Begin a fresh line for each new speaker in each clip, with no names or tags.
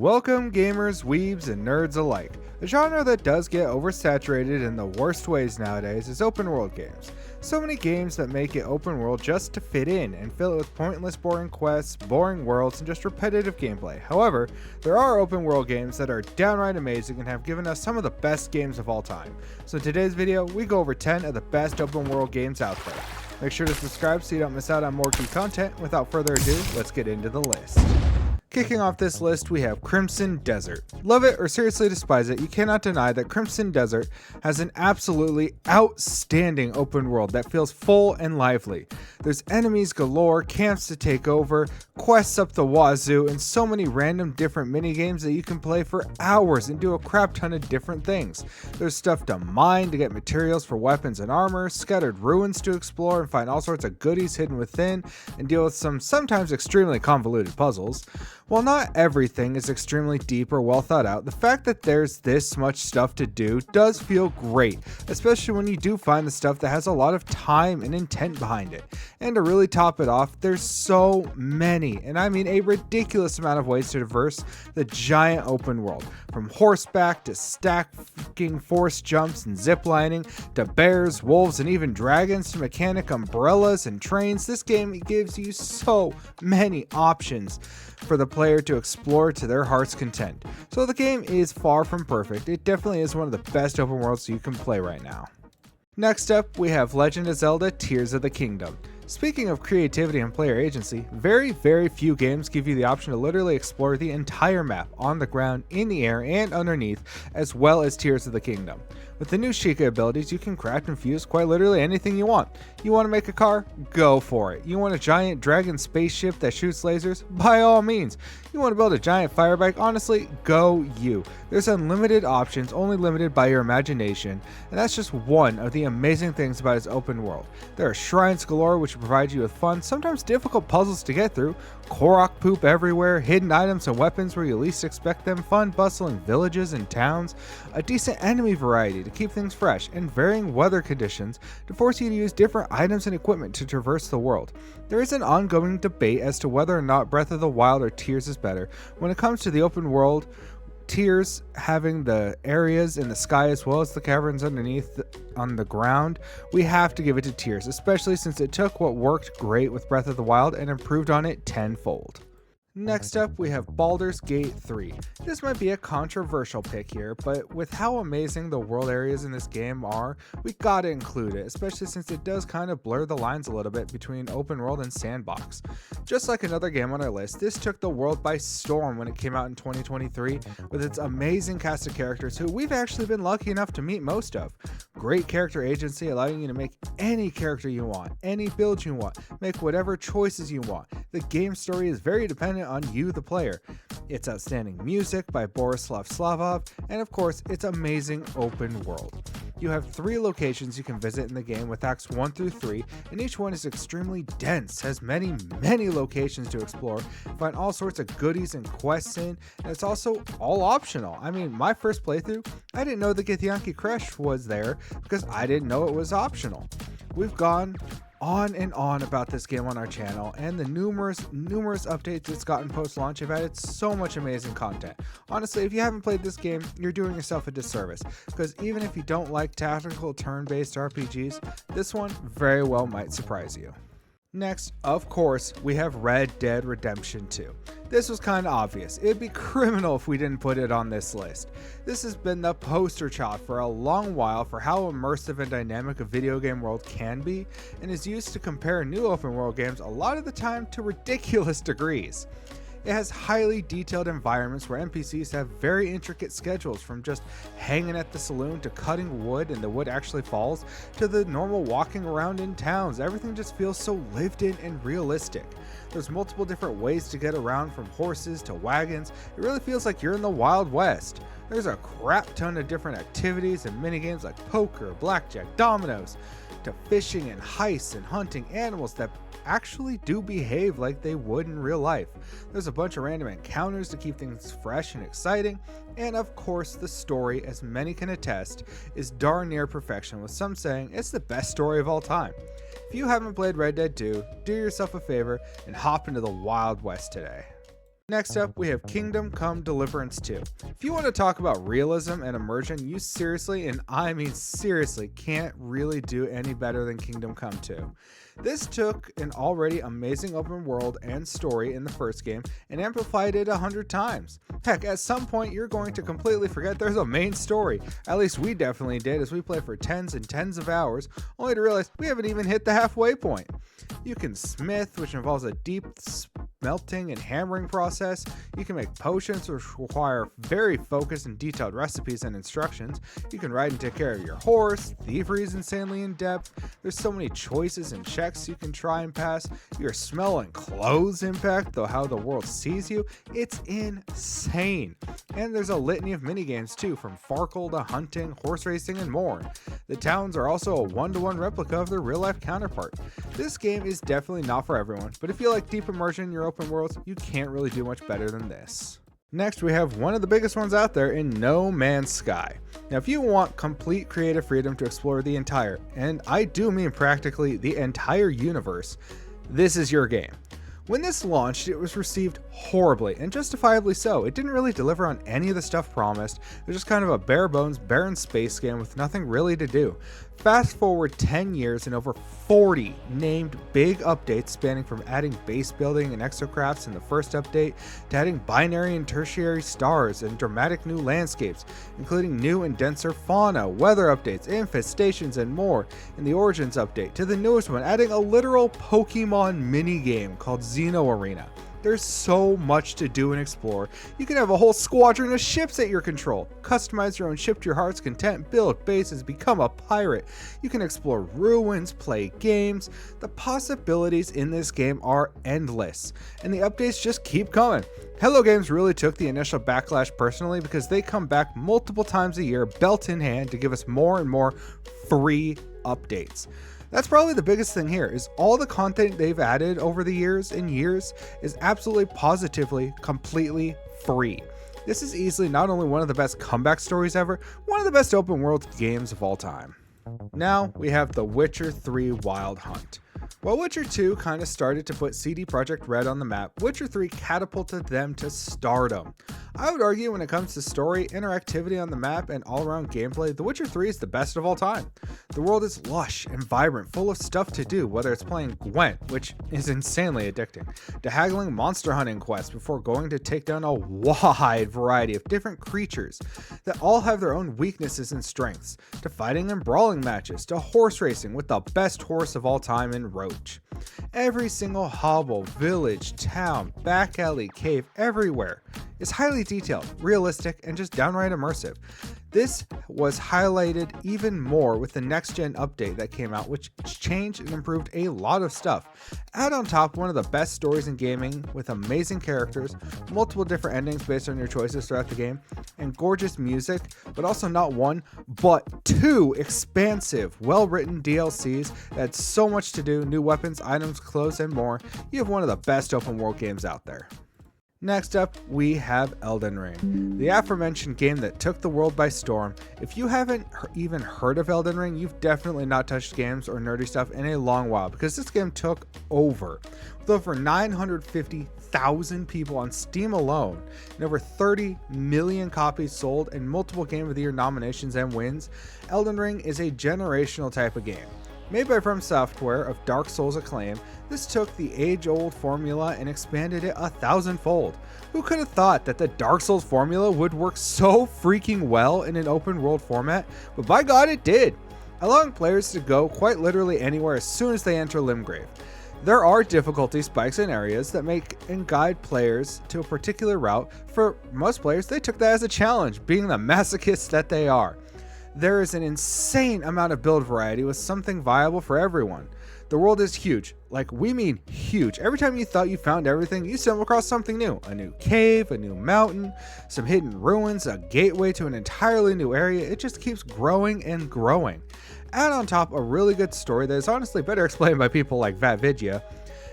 Welcome gamers, weebs, and nerds alike. A genre that does get oversaturated in the worst ways nowadays is open world games. So many games that make it open world just to fit in and fill it with pointless boring quests, boring worlds, and just repetitive gameplay. However, there are open world games that are downright amazing and have given us some of the best games of all time. So in today's video, we go over 10 of the best open world games out there. Make sure to subscribe so you don't miss out on more key content. Without further ado, let's get into the list. Kicking off this list, we have Crimson Desert. Love it or seriously despise it, you cannot deny that Crimson Desert has an absolutely outstanding open world that feels full and lively. There's enemies galore, camps to take over, quests up the wazoo, and so many random different minigames that you can play for hours and do a crap ton of different things. There's stuff to mine to get materials for weapons and armor, scattered ruins to explore and find all sorts of goodies hidden within, and deal with some sometimes extremely convoluted puzzles. While not everything is extremely deep or well thought out, the fact that there's this much stuff to do does feel great, especially when you do find the stuff that has a lot of time and intent behind it. And to really top it off, there's so many, and I mean a ridiculous amount of ways to traverse the giant open world. From horseback to stacking forced jumps and ziplining, to bears, wolves, and even dragons, to mechanic umbrellas and trains, this game gives you so many options for the player to explore to their heart's content. So the game is far from perfect. It definitely is one of the best open worlds you can play right now. Next up, we have Legend of Zelda Tears of the Kingdom. Speaking of creativity and player agency, very few games give you the option to literally explore the entire map on the ground, in the air, and underneath, as well as Tears of the Kingdom. With the new Sheikah abilities, you can craft and fuse quite literally anything you want. You want to make a car? Go for it. You want a giant dragon spaceship that shoots lasers? By all means. You want to build a giant fire bike? Honestly, go you. There's unlimited options, only limited by your imagination, and that's just one of the amazing things about its open world. There are shrines galore which provide you with fun, sometimes difficult puzzles to get through, Korok poop everywhere, hidden items and weapons where you least expect them, fun bustling villages and towns, a decent enemy variety to keep things fresh, and varying weather conditions to force you to use different items and equipment to traverse the world. There is an ongoing debate as to whether or not Breath of the Wild or Tears is better. When it comes to the open world, Tears having the areas in the sky as well as the caverns underneath on the ground, we have to give it to Tears, especially since it took what worked great with Breath of the Wild and improved on it tenfold. Next up, we have Baldur's Gate 3. This might be a controversial pick here, but with how amazing the world areas in this game are, we gotta include it, especially since it does kind of blur the lines a little bit between open world and sandbox. Just like another game on our list, this took the world by storm when it came out in 2023, with its amazing cast of characters who we've actually been lucky enough to meet most of. Great character agency, allowing you to make any character you want, any build you want, make whatever choices you want. The game story is very dependent on you, the player. It's outstanding music by Borislav Slavov, and of course, it's amazing open world. You have 3 locations you can visit in the game with acts 1 through 3, and each one is extremely dense, has many locations to explore, find all sorts of goodies and quests in, and it's also all optional. I mean, my first playthrough, I didn't know the Githyanki Crash was there because I didn't know it was optional. We've gone on and on about this game on our channel, and the numerous updates it's gotten post-launch have added so much amazing content. Honestly, if you haven't played this game, you're doing yourself a disservice, because even if you don't like tactical turn-based RPGs, this one very well might surprise you. Next, of course, we have Red Dead Redemption 2. This was kind of obvious. It'd be criminal if we didn't put it on this list. This has been the poster child for a long while for how immersive and dynamic a video game world can be, and is used to compare new open world games a lot of the time to ridiculous degrees. It has highly detailed environments where NPCs have very intricate schedules, from just hanging at the saloon to cutting wood and the wood actually falls, to the normal walking around in towns. Everything just feels so lived in and realistic. There's multiple different ways to get around, from horses to wagons. It really feels like you're in the Wild West. There's a crap ton of different activities and minigames like poker, blackjack, dominoes, to fishing and heists and hunting animals that actually do behave like they would in real life. There's a bunch of random encounters to keep things fresh and exciting, and of course the story, as many can attest, is darn near perfection, with some saying it's the best story of all time. If you haven't played Red Dead 2, do yourself a favor and hop into the Wild West today. Next up, we have Kingdom Come Deliverance 2. If you want to talk about realism and immersion, you seriously, and I mean seriously, can't really do any better than Kingdom Come 2. This took an already amazing open world and story in the first game and amplified it 100 times. Heck, at some point you're going to completely forget there's a main story. At least we definitely did, as we played for tens and tens of hours, only to realize we haven't even hit the halfway point. You can smith, which involves a deep smelting and hammering process. You can make potions, which require very focused and detailed recipes and instructions. You can ride and take care of your horse. Thievery is insanely in depth. There's so many choices and checks you can try and pass. Your smell and clothes impact how the world sees you. It's insane. And there's a litany of minigames too, from Farkle to hunting, horse racing, and more. The towns are also a one-to-one replica of their real-life counterpart. This game is definitely not for everyone, but if you like deep immersion in your open worlds, you can't really do much better than this. Next, we have one of the biggest ones out there in No Man's Sky. Now, if you want complete creative freedom to explore the entire, and I do mean practically the entire universe, this is your game. When this launched, it was received horribly, and justifiably so. It didn't really deliver on any of the stuff promised. It was just kind of a bare bones, barren space game with nothing really to do. Fast forward 10 years and over 40 named big updates spanning from adding base building and exocrafts in the first update to adding binary and tertiary stars and dramatic new landscapes, including new and denser fauna, weather updates, infestations, and more in the Origins update, to the newest one adding a literal Pokemon minigame called Xeno Arena. There's so much to do and explore. You can have a whole squadron of ships at your control. Customize your own ship to your heart's content, build bases, become a pirate. You can explore ruins, play games. The possibilities in this game are endless, and the updates just keep coming. Hello Games really took the initial backlash personally, because they come back multiple times a year, belt in hand, to give us more and more free updates. That's probably the biggest thing here, is all the content they've added over the years and years is absolutely positively completely free. This is easily not only one of the best comeback stories ever, one of the best open world games of all time. Now we have The Witcher 3 Wild Hunt. While Witcher 2 kind of started to put CD Projekt Red on the map, Witcher 3 catapulted them to stardom. I would argue when it comes to story, interactivity on the map, and all-around gameplay, The Witcher 3 is the best of all time. The world is lush and vibrant, full of stuff to do, whether it's playing Gwent, which is insanely addicting, to haggling monster hunting quests before going to take down a wide variety of different creatures that all have their own weaknesses and strengths, to fighting and brawling matches, to horse racing with the best horse of all time in Roach. Every single hobble, village, town, back alley, cave, everywhere is highly detailed, realistic, and just downright immersive. This was highlighted even more with the next gen update that came out, which changed and improved a lot of stuff. Add on top one of the best stories in gaming with amazing characters, multiple different endings based on your choices throughout the game, and gorgeous music, but also not one, but two expansive, well-written DLCs that had so much to do, new weapons, items, clothes, and more. You have one of the best open world games out there. Next up, we have Elden Ring, the aforementioned game that took the world by storm. If you haven't even heard of Elden Ring, you've definitely not touched games or nerdy stuff in a long while, because this game took over. With over 950,000 people on Steam alone, and over 30 million copies sold, and multiple Game of the Year nominations and wins, Elden Ring is a generational type of game. Made by From Software of Dark Souls acclaim, this took the age-old formula and expanded it 1,000-fold. Who could have thought that the Dark Souls formula would work so freaking well in an open-world format? But by God, it did, allowing players to go quite literally anywhere as soon as they enter Limgrave. There are difficulty spikes in areas that make and guide players to a particular route. For most players, they took that as a challenge, being the masochists that they are. There is an insane amount of build variety with something viable for everyone. The world is huge, like we mean huge. Every time you thought you found everything, you stumble across something new. A new cave, a new mountain, some hidden ruins, a gateway to an entirely new area. It just keeps growing and growing. Add on top a really good story that is honestly better explained by people like Vatvidya,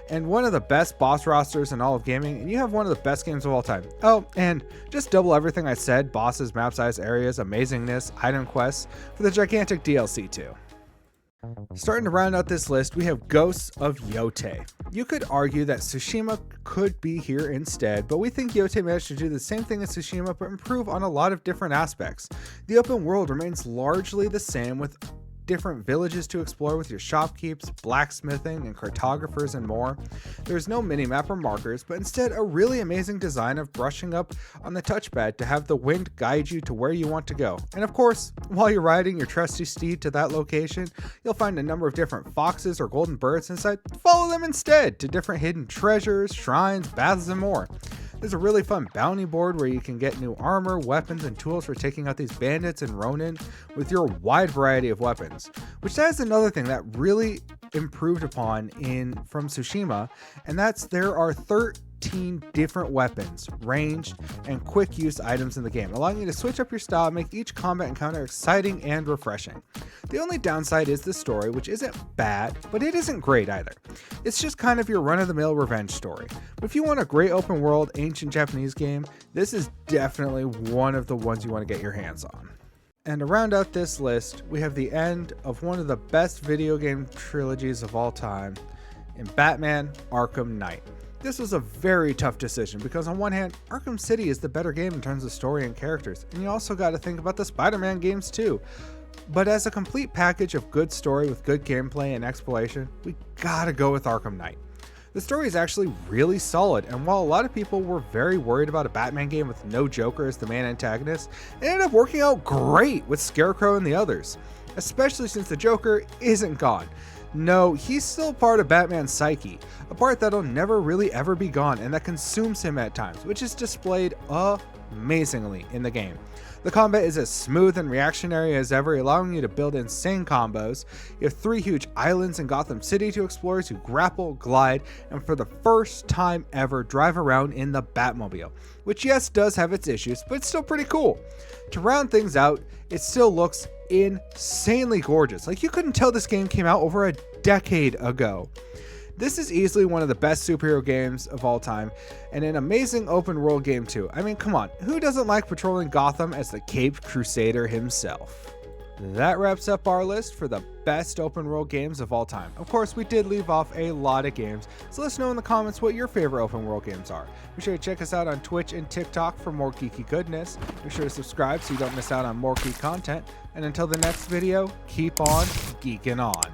and one of the best boss rosters in all of gaming, and you have one of the best games of all time. Oh, and just double everything I said, bosses, map size, areas, amazingness, item quests, for the gigantic DLC too. Starting to round out this list, we have Ghosts of Yote. You could argue that Tsushima could be here instead, but we think Yote managed to do the same thing as Tsushima but improve on a lot of different aspects. The open world remains largely the same, with different villages to explore with your shopkeepers, blacksmithing, and cartographers and more. There's no minimap or markers, but instead a really amazing design of brushing up on the touchpad to have the wind guide you to where you want to go. And of course, while you're riding your trusty steed to that location, you'll find a number of different foxes or golden birds inside. Follow them instead to different hidden treasures, shrines, baths, and more. There's a really fun bounty board where you can get new armor, weapons, and tools for taking out these bandits and Ronin with your wide variety of weapons. Which that is another thing that really improved upon from Tsushima, and that's there are 13 different weapons, ranged, and quick use items in the game, allowing you to switch up your style and make each combat encounter exciting and refreshing. The only downside is the story, which isn't bad, but it isn't great either. It's just kind of your run-of-the-mill revenge story. But if you want a great open world ancient Japanese game, this is definitely one of the ones you want to get your hands on. And to round out this list, we have the end of one of the best video game trilogies of all time in Batman Arkham Knight. This was a very tough decision because on one hand, Arkham City is the better game in terms of story and characters, and you also got to think about the Spider-Man games too. But as a complete package of good story with good gameplay and exploration, we gotta go with Arkham Knight. The story is actually really solid, and while a lot of people were very worried about a Batman game with no Joker as the main antagonist, it ended up working out great with Scarecrow and the others, especially since the Joker isn't gone. No, he's still part of Batman's psyche, a part that'll never really ever be gone and that consumes him at times, which is displayed amazingly in the game. The combat is as smooth and reactionary as ever, allowing you to build insane combos. You have 3 huge islands in Gotham City to explore as you grapple, glide, and for the first time ever drive around in the Batmobile, which yes does have its issues, but it's still pretty cool. To round things out, it still looks insanely gorgeous. Like you couldn't tell this game came out over a decade ago. This is easily one of the best superhero games of all time, and an amazing open world game too. I mean, come on, who doesn't like patrolling Gotham as the Caped Crusader himself? That wraps up our list for the best open world games of all time. Of course, we did leave off a lot of games, so let us know in the comments what your favorite open world games are. Be sure to check us out on Twitch and TikTok for more geeky goodness. Be sure to subscribe so you don't miss out on more geek content. And until the next video, keep on geeking on.